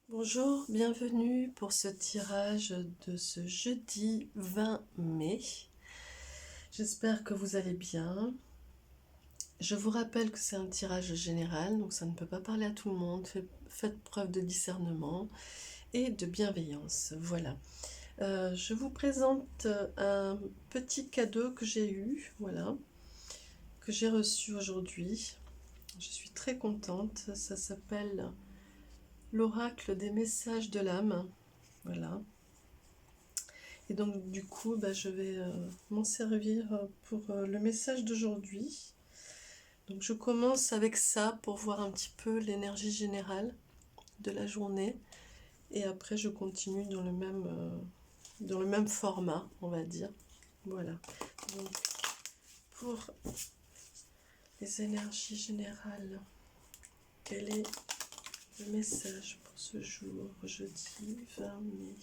Bonjour, bienvenue pour ce tirage de ce jeudi 20 mai. J'espère que vous allez bien. Je vous rappelle que c'est un tirage général, donc ça ne peut pas parler à tout le monde. Faites preuve de discernement et de bienveillance. Voilà. Je vous présente un petit cadeau que j'ai eu, voilà, que j'ai reçu aujourd'hui. Je suis très contente. Ça s'appelle l'oracle des messages de l'âme. Voilà. Et donc du coup, je vais m'en servir pour le message d'aujourd'hui. Donc je commence avec ça pour voir un petit peu l'énergie générale de la journée. Et après je continue dans le même format, on va dire. Voilà. Donc pour les énergies générales, quel est le message pour ce jour, jeudi 20 mai?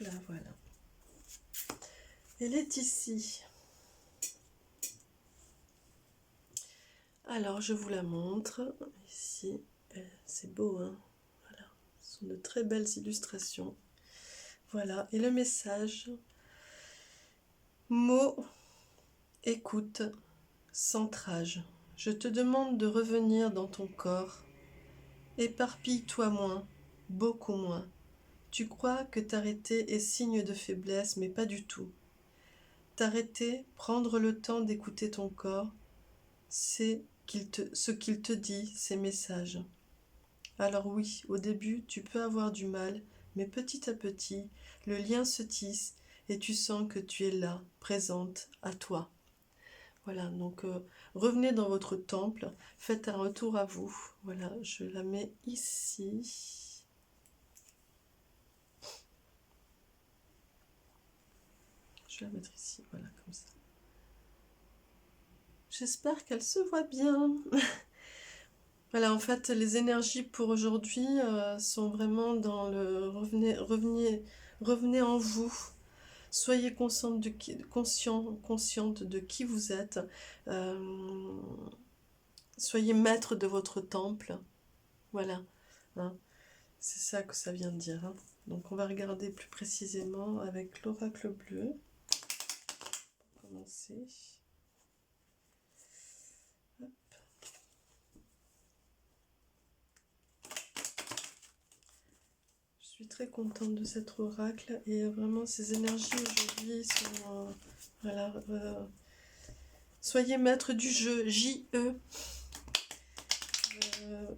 Là, voilà. Elle est ici. Alors, je vous la montre. Ici, c'est beau, hein? Voilà. Ce sont de très belles illustrations. Voilà. Et le message. Mot, écoute, centrage. Je te demande de revenir dans ton corps. Éparpille-toi moins, beaucoup moins. Tu crois que t'arrêter est signe de faiblesse, mais pas du tout. T'arrêter, prendre le temps d'écouter ton corps, c'est ce qu'il te dit, ses messages. Alors oui, au début, tu peux avoir du mal, mais petit à petit, le lien se tisse et tu sens que tu es là, présente, à toi. Voilà, donc revenez dans votre temple, faites un retour à vous. Voilà, je la mets ici. Je vais la mettre ici, voilà, comme ça. J'espère qu'elle se voit bien. Voilà, en fait, les énergies pour aujourd'hui sont vraiment dans le revenez en vous. Soyez consciente de qui vous êtes. Soyez maître de votre temple. Voilà. Hein. C'est ça que ça vient de dire. Hein. Donc, on va regarder plus précisément avec l'oracle bleu. Pour commencer. Hop. Je suis très contente de cet oracle et vraiment ces énergies aujourd'hui sont voilà, soyez maître du jeu, J-E.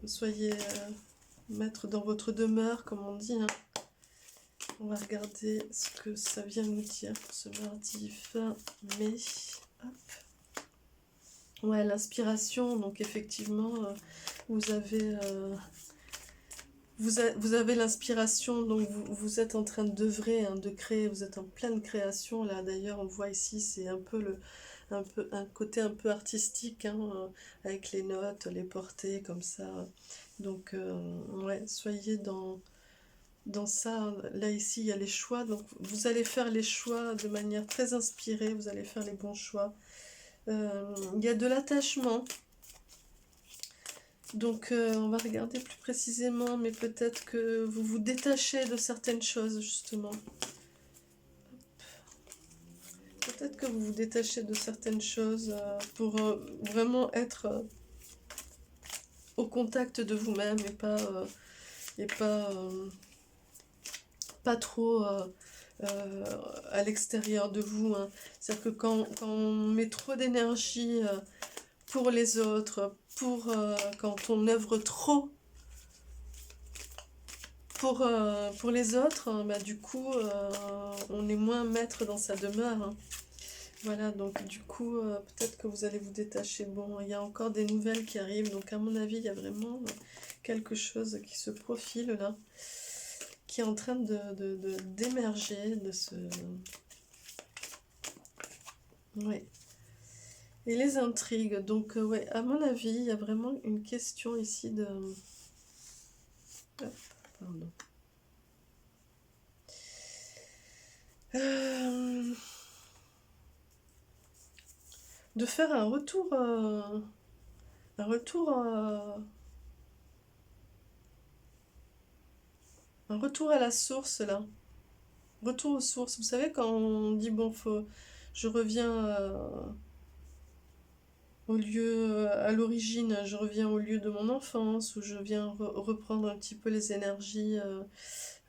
Soyez maître dans votre demeure, comme on dit. Hein. On va regarder ce que ça vient nous dire pour ce mardi 20 mai. Hop. Ouais, l'inspiration, donc effectivement, vous avez l'inspiration, donc vous êtes en train d'œuvrer, hein, de créer, vous êtes en pleine création là. D'ailleurs, on voit ici, c'est un peu un côté un peu artistique, hein, avec les notes, les portées comme ça. Donc, ouais, soyez dans ça. Là ici, il y a les choix, donc vous allez faire les choix de manière très inspirée. Vous allez faire les bons choix. Il y a de l'attachement. Donc on va regarder plus précisément, mais peut-être que vous vous détachez de certaines choses, justement. Peut-être que vous vous détachez de certaines choses pour vraiment être au contact de vous-même et pas trop à l'extérieur de vous. Hein. C'est-à-dire que quand on met trop d'énergie pour les autres, quand on œuvre trop pour les autres, du coup, on est moins maître dans sa demeure. Hein. Voilà, donc du coup, peut-être que vous allez vous détacher. Bon, il y a encore des nouvelles qui arrivent, donc à mon avis, il y a vraiment quelque chose qui se profile là, qui est en train d'émerger, de se... Oui. Et les intrigues. Donc, ouais, à mon avis, il y a vraiment une question ici de... Hop, pardon. De faire un retour... un retour... un retour à la source, là. Retour aux sources. Vous savez, quand on dit, bon, je reviens au lieu, à l'origine, je reviens au lieu de mon enfance, où je viens reprendre un petit peu les énergies,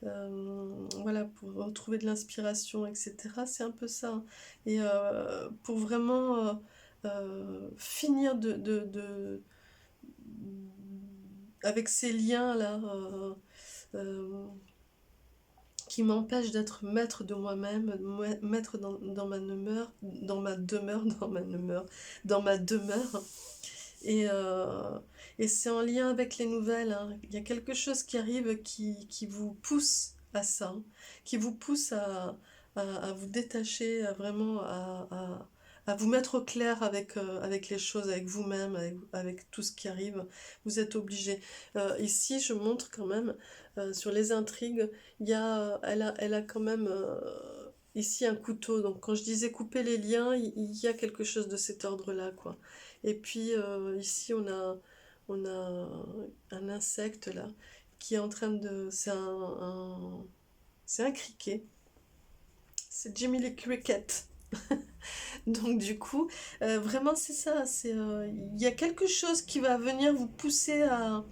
voilà, pour retrouver de l'inspiration, etc. C'est un peu ça, hein. Et pour vraiment finir avec ces liens-là, qui m'empêche d'être maître de moi-même, maître dans ma demeure, dans ma demeure. Et, euh, et c'est en lien avec les nouvelles, hein. Il y a quelque chose qui arrive qui vous pousse à ça, hein, qui vous pousse à vous détacher, à vraiment à vous mettre au clair avec les choses, avec vous-même, avec tout ce qui arrive. Vous êtes obligé. Ici, je montre quand même sur les intrigues, elle a quand même ici un couteau. Donc quand je disais couper les liens, il y a quelque chose de cet ordre-là, quoi. Et puis ici, on a un insecte là qui est en train de... c'est un criquet. C'est Jimmy le Cricket. Donc du coup, vraiment c'est ça. Il y a quelque chose qui va venir vous pousser à,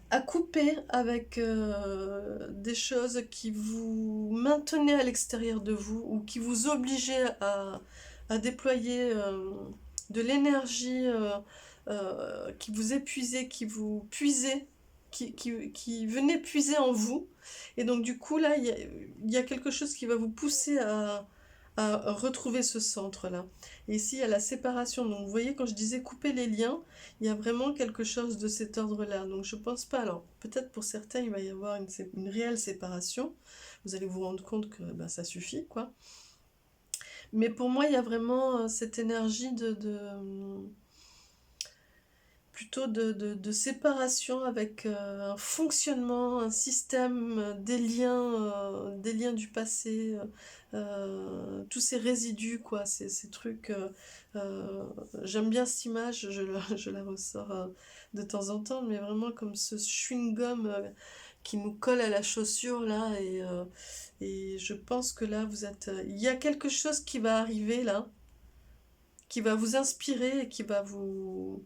à couper avec des choses qui vous maintenaient à l'extérieur de vous ou qui vous obligeaient à déployer de l'énergie qui vous épuisait, qui vous puisait, qui venait puiser en vous. Et donc du coup là, il y a quelque chose qui va vous pousser à retrouver ce centre-là. Et ici, il y a la séparation. Donc vous voyez, quand je disais couper les liens, il y a vraiment quelque chose de cet ordre-là. Donc je pense pas. Alors peut-être pour certains, il va y avoir une réelle séparation. Vous allez vous rendre compte que ben, ça suffit, quoi. Mais pour moi, il y a vraiment cette énergie plutôt de séparation avec un fonctionnement, un système, des liens du passé, tous ces résidus, quoi, ces trucs. J'aime bien cette image, je la ressors de temps en temps, mais vraiment comme ce chewing-gum qui nous colle à la chaussure, là, et je pense que là, il y a quelque chose qui va arriver, là, qui va vous inspirer et qui va vous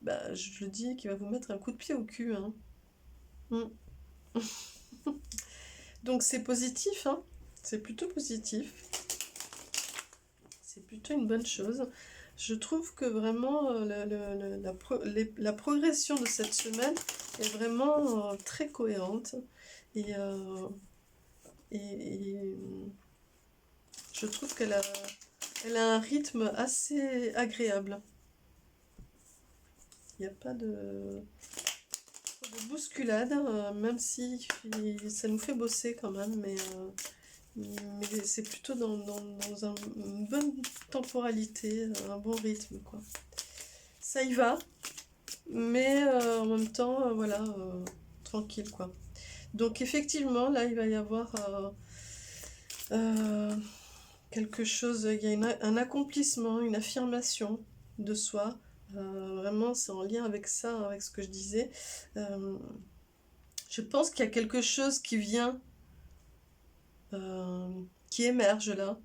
bah, je le dis, qui va vous mettre un coup de pied au cul, hein. Mm. Donc c'est positif, hein. C'est plutôt positif. C'est plutôt une bonne chose. Je trouve que vraiment la progression de cette semaine est vraiment très cohérente. Et, et je trouve elle a un rythme assez agréable. Il n'y a pas de bousculade, même si ça nous fait bosser quand même, mais c'est plutôt dans une bonne temporalité, un bon rythme, quoi. Ça y va, mais en même temps, voilà, tranquille, quoi. Donc effectivement, là, il va y avoir quelque chose, il y a un accomplissement, une affirmation de soi. Vraiment, c'est en lien avec ça, avec ce que je disais. Je pense qu'il y a quelque chose qui vient, qui émerge là.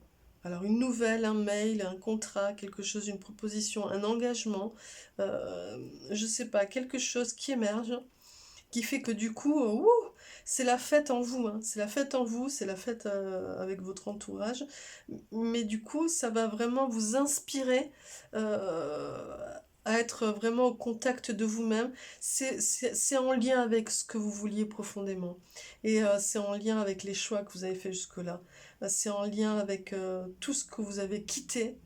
Alors une nouvelle, un mail, un contrat, quelque chose, une proposition, un engagement, je sais pas, quelque chose qui émerge, qui fait que du coup, c'est la fête en vous, hein. C'est la fête en vous, c'est la fête avec votre entourage. Mais du coup, ça va vraiment vous inspirer à être vraiment au contact de vous-même. C'est en lien avec ce que vous vouliez profondément. Et c'est en lien avec les choix que vous avez fait jusque-là. C'est en lien avec tout ce que vous avez quitté.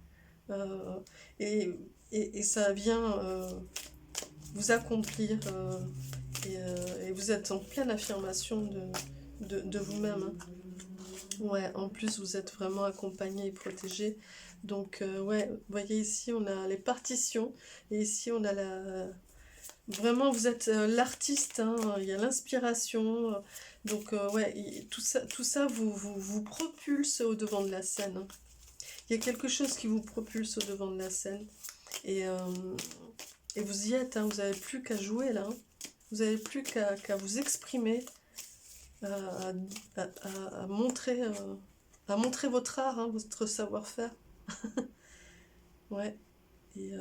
Euh, et, et ça vient vous accomplir. Et vous êtes en pleine affirmation de vous-même, hein. Ouais, en plus vous êtes vraiment accompagné et protégé. Donc ouais, vous voyez ici on a les partitions et ici on a la... Vraiment vous êtes l'artiste, hein, il y a l'inspiration. Donc ouais, tout ça vous propulse au devant de la scène, hein. Il y a quelque chose qui vous propulse au devant de la scène. Et, euh, et vous y êtes, hein, vous n'avez plus qu'à jouer là, hein. Vous n'avez plus qu'à vous exprimer, à, à montrer votre art, hein, votre savoir-faire. Ouais. Et,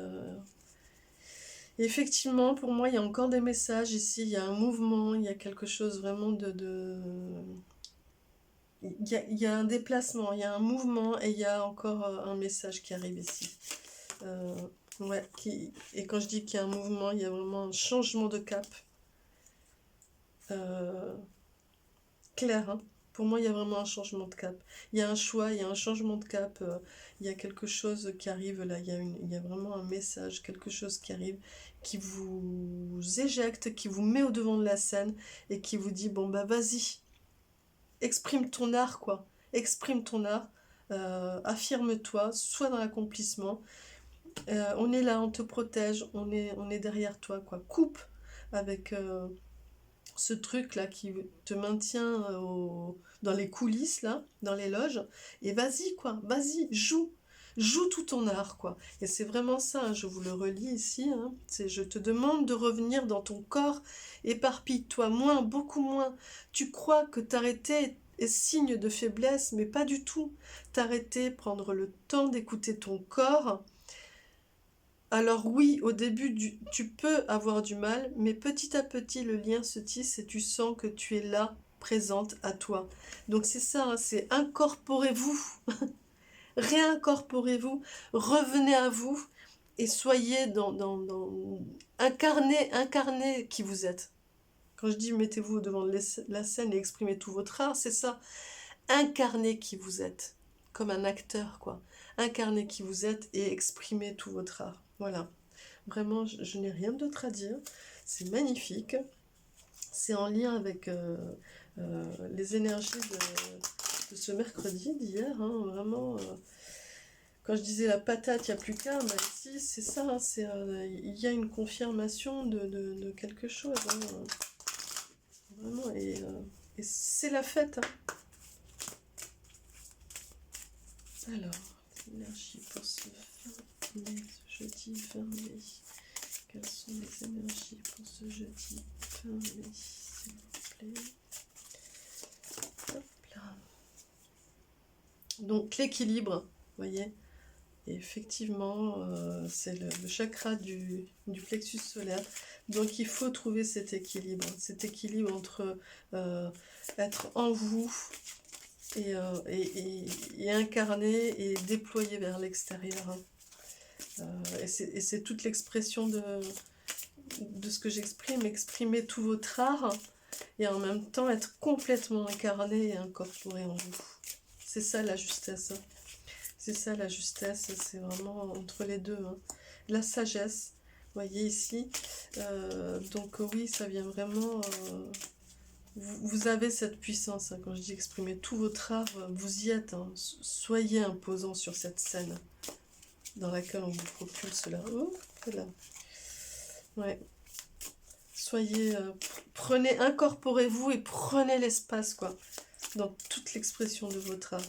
effectivement, pour moi, il y a encore des messages ici, il y a un mouvement, il y a quelque chose vraiment il y a un déplacement, il y a un mouvement et il y a encore un message qui arrive ici. Euh, ouais, et quand je dis qu'il y a un mouvement, il y a vraiment un changement de cap. Euh, Clair, hein. Pour moi, il y a vraiment un changement de cap. Il y a un choix, il y a un changement de cap. Il y a quelque chose qui arrive là. Il y a vraiment un message, quelque chose qui arrive, qui vous éjecte, qui vous met au devant de la scène et qui vous dit, bon bah vas-y, exprime ton art, quoi. Exprime ton art. Affirme-toi, sois dans l'accomplissement. On est là, on te protège, on est derrière toi, quoi. Coupe avec ce truc là qui te maintient dans les coulisses là, dans les loges, et vas-y quoi, vas-y, joue tout ton art quoi. Et c'est vraiment ça, hein, je vous le relis ici, hein, c'est je te demande de revenir dans ton corps, éparpille-toi moins, beaucoup moins. Tu crois que t'arrêter est signe de faiblesse, mais pas du tout. T'arrêter, prendre le temps d'écouter ton corps. Alors oui, au début, tu peux avoir du mal, mais petit à petit, le lien se tisse et tu sens que tu es là, présente à toi. Donc c'est ça, hein, c'est incorporez-vous, réincorporez-vous, revenez à vous et soyez incarnez qui vous êtes. Quand je dis mettez-vous devant la scène et exprimez tout votre art, c'est ça. Incarnez qui vous êtes, comme un acteur, quoi. Incarnez qui vous êtes et exprimez tout votre art. Voilà. Vraiment, je n'ai rien d'autre à dire. C'est magnifique. C'est en lien avec les énergies de ce mercredi, d'hier. Hein, vraiment, quand je disais la patate, il n'y a plus qu'un, bah ici, c'est ça. Hein, il y a une confirmation de quelque chose. Hein, vraiment, et c'est la fête. Hein. Alors, l'énergie pour ce 20 mai, ce jeudi 20 mai. Quelles sont les énergies pour ce jeudi 20 mai, s'il vous plaît? Hop là. Donc l'équilibre, vous voyez, et effectivement, c'est le chakra du plexus solaire. Donc il faut trouver cet équilibre entre être en vous et incarner et déployer vers l'extérieur. Hein. Et c'est toute l'expression de ce que j'exprime, exprimer tout votre art et en même temps être complètement incarné et incorporé en vous. C'est ça la justesse. Hein. C'est ça la justesse, c'est vraiment entre les deux. Hein. La sagesse, vous voyez ici. Donc oui, ça vient vraiment... vous avez cette puissance, hein, quand je dis exprimer tout votre art, vous y êtes. Hein. Soyez imposant sur cette scène dans laquelle on vous propulse là. Oh, voilà. Ouais. Soyez, incorporez-vous et prenez l'espace, quoi, dans toute l'expression de votre art.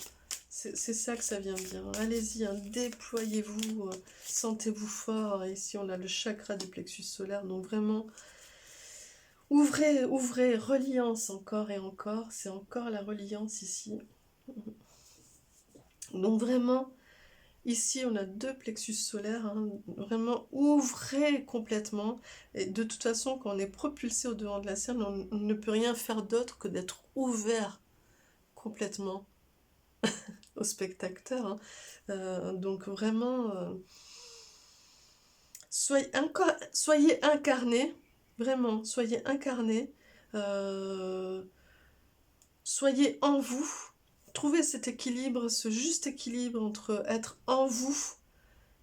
C'est ça que ça vient dire. Allez-y, hein, déployez-vous, sentez-vous fort. Et ici, on a le chakra du plexus solaire, donc vraiment, ouvrez, reliance encore et encore. C'est encore la reliance ici. Donc vraiment, ici, on a 2 plexus solaires, hein, vraiment ouvrez complètement. Et de toute façon, quand on est propulsé au devant de la scène, on ne peut rien faire d'autre que d'être ouvert complètement au spectateur. Hein. Donc vraiment, soyez incarnés, vraiment, soyez incarnés, soyez en vous. Trouvez cet équilibre, ce juste équilibre entre être en vous,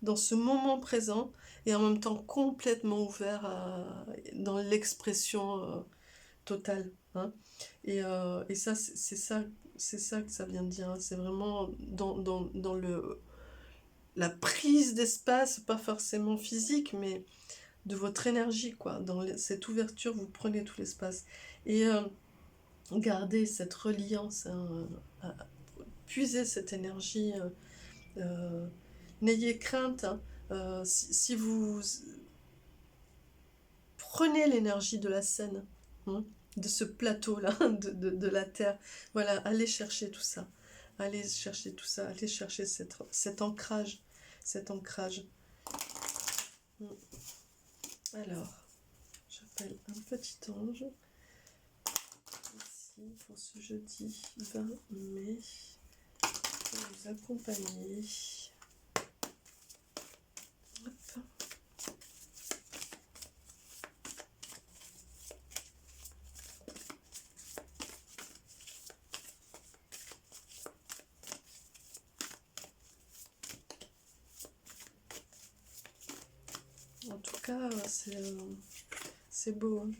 dans ce moment présent, et en même temps complètement ouvert dans l'expression totale. Hein. Et ça, c'est ça c'est ça que ça vient de dire, hein. C'est vraiment dans la prise d'espace, pas forcément physique, mais de votre énergie, quoi. Cette ouverture, vous prenez tout l'espace. Et gardez cette reliance, hein, puisez cette énergie. N'ayez crainte, hein. Si vous prenez l'énergie de la scène, hein, de ce plateau-là, de la terre, voilà, allez chercher tout ça. Allez chercher tout ça, allez chercher cet ancrage. Cet ancrage. Alors, j'appelle un petit ange ici pour ce jeudi 20 mai pour vous accompagner. Hop. En tout cas, c'est beau, hein.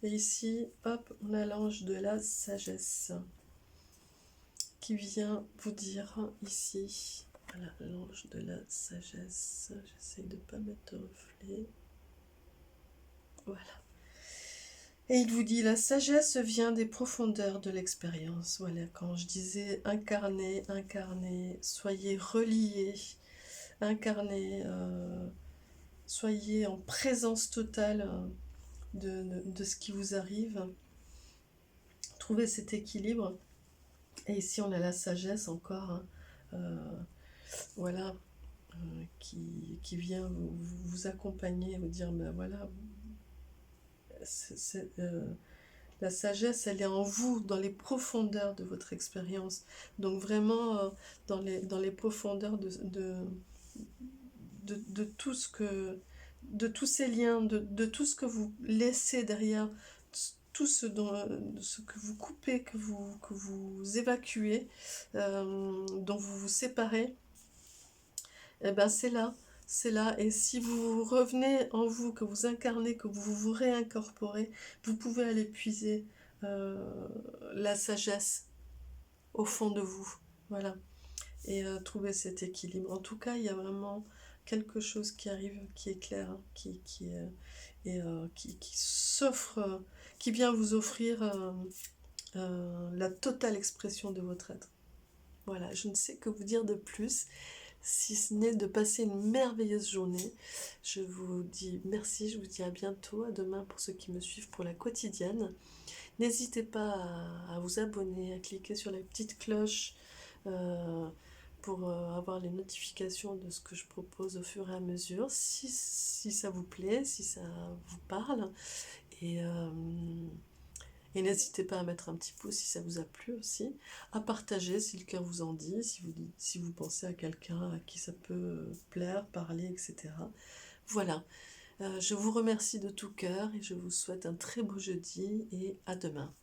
Et ici, hop, on a l'ange de la sagesse qui vient vous dire ici, voilà, l'ange de la sagesse, j'essaye de ne pas mettre de reflet, voilà. Et il vous dit, la sagesse vient des profondeurs de l'expérience. Voilà, quand je disais incarner, soyez reliés, incarnez, soyez en présence totale de ce qui vous arrive. Trouvez cet équilibre. Et ici, on a la sagesse encore, hein, voilà, qui vient vous accompagner, vous dire, ben voilà, la sagesse, elle est en vous, dans les profondeurs de votre expérience. Donc vraiment, dans les profondeurs de tout ce que... de tous ces liens, de tout ce que vous laissez derrière, tout ce que vous coupez, que vous évacuez, dont vous vous séparez, et ben c'est là. C'est là, et si vous revenez en vous, que vous incarnez, que vous vous réincorporez, vous pouvez aller puiser la sagesse au fond de vous, voilà, et trouver cet équilibre. En tout cas, il y a vraiment quelque chose qui arrive, qui est clair, hein, qui s'offre, qui vient vous offrir la totale expression de votre être. Voilà, je ne sais que vous dire de plus, si ce n'est de passer une merveilleuse journée. Je vous dis merci, je vous dis à bientôt, à demain pour ceux qui me suivent pour la quotidienne. N'hésitez pas à vous abonner, à cliquer sur la petite cloche pour avoir les notifications de ce que je propose au fur et à mesure, si ça vous plaît, si ça vous parle. Et n'hésitez pas à mettre un petit pouce si ça vous a plu aussi, à partager si le cœur vous en dit, si vous pensez à quelqu'un à qui ça peut plaire, parler, etc. Voilà, je vous remercie de tout cœur et je vous souhaite un très beau jeudi et à demain.